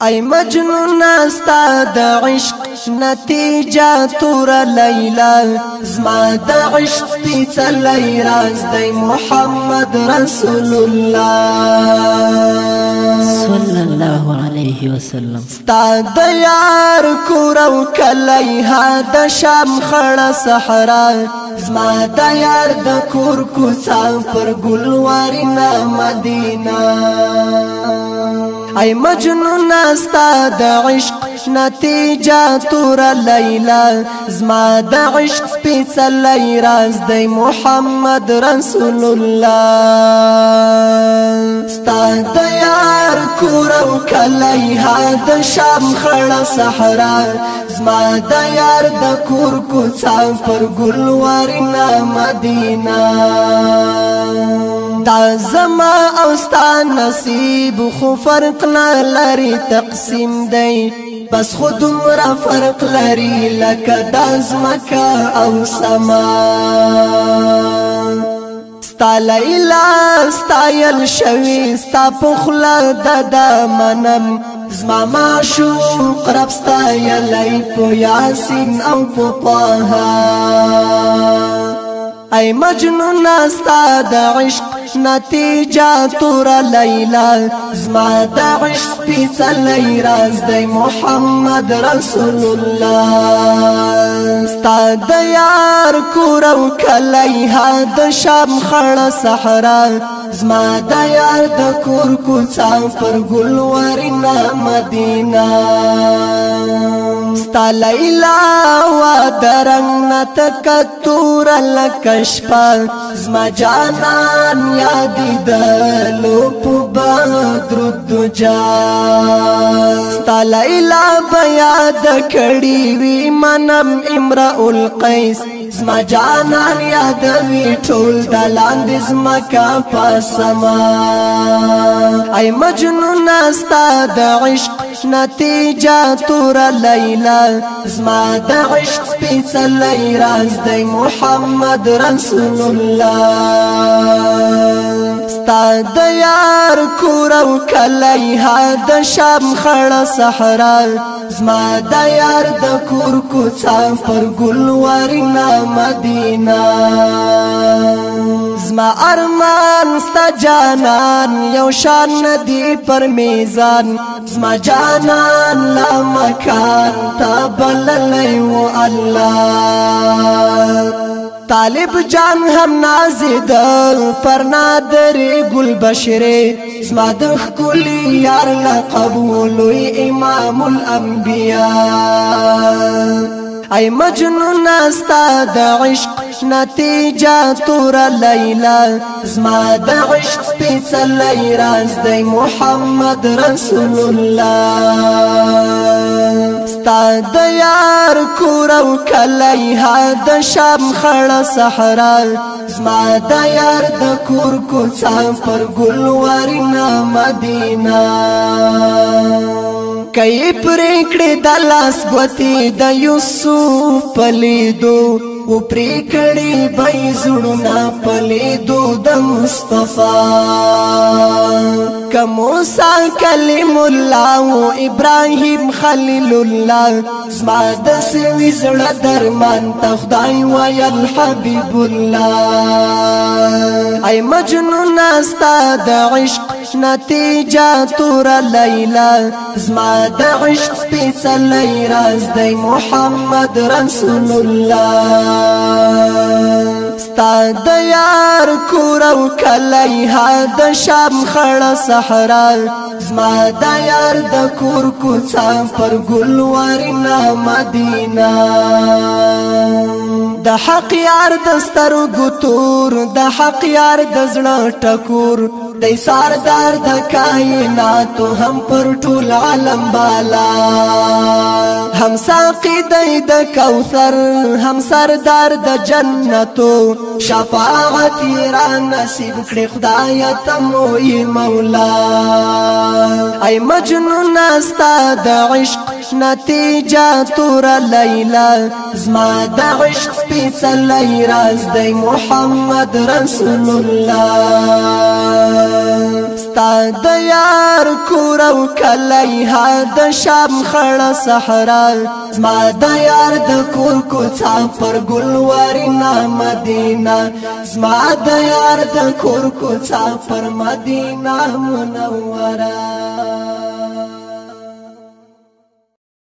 ای مجنون استا د عشق نتیجه تور لیلا زما د عشق پیڅلی راز دی محمد رسول الله صلی الله علیه وسلم ستا د یار کورو کلی ها د شام خړه صحرا زما د یار د کور کوڅه پر ګلوارینه مدینه ای مجنون استا د عشق نتیجه تور لیلا زما د عشق پیڅلی راز دی محمد رسول الله ستا د یار کورو کلی ها د شام خړه صحرا زما د یار د کور کوڅه پر ګلوارینه مدینه دا زما او ستا نصیب خو فرق نه لري تقسیم دی بس خود مرا فرق لري لکه د ځمکه او سما ستا لیلا ستایل شوي ستا پخله د منم زما معشوق رب ستایلی په یاسین او په طه ای مجنون استا د عشق نتیجه تور لیلا زما د عشق پیڅلی راز دی محمد رسول الله ستا د یار کورو کلی ها د شام خړه صحرا زما د یار د کور کوڅه پر ګلوارینه مدینه ستا لیلا و درنګ نتک تور لکشپا زما جانان یادی دلو پو بدر الدجا ستا لیلا بیاد کڑی وی منم امرأ القیس زما جانان یادوی ټول دلاند زما کا پاسما ای مجنون استا د عشق نتیجه تور لیلا زما د عشق پیڅلی راز دی محمد رسول الله ستا د یار کورو کلی ها د شام خړه صحرا زما د یار د کور کوڅه پر ګلوارینه مدینه زما ارمان ستا جانان یو شان ندی پر میزان زما جانان لا مکان تا بللی و الله طالب جان هم نازد پر نادر گل بشره زما د ښکلي یار لقب لوی امام الانبیاء ای مجنون استا د عشق نتیجه تور لیلا زما د عشق پیڅلی راز دی محمد رسول الله ستا د یار کورو کلی ها د شام خړه صحرا زما د یار د کور کوڅه پر ګلوارینه مدینه کای پرېکړې د لاس ګوتې د یوسف پلیدو و پرېکړې بې زړونه پلیدو د مصطفی که موسی کلیم الله و ابراهیم خلیل الله زما د سوي زړه درمان ته خدای ویل حبیب الله ای مجنون استا د عشق نتیجه تور لیلا زما د عشق پیڅلی راز دی محمد رسول الله ستا د یار کورو کلی ها د شام خړه صحرا زما د یار د کور کوڅه پر ګلوارینه مدینه د حق یار د سترګو تور د حق یار د زړه ټکور دی سردار د کائناتو هم پر ټول عالم بالا هم ساقی دی د کوثر هم سردار د جنتو شفاعت را نصیب کړي خدای ته موي مولا ای مجنون استا د عشق نتیجه تور لیلا زما د عشق سپیڅلی راز دی محمد رسول الله ستا د یار کور او کلی ها د شام خړه صحرا زما د یار د کور کوڅه پر ګلورینا مدینه زما د یار د کور کوڅه پر مدینه منوره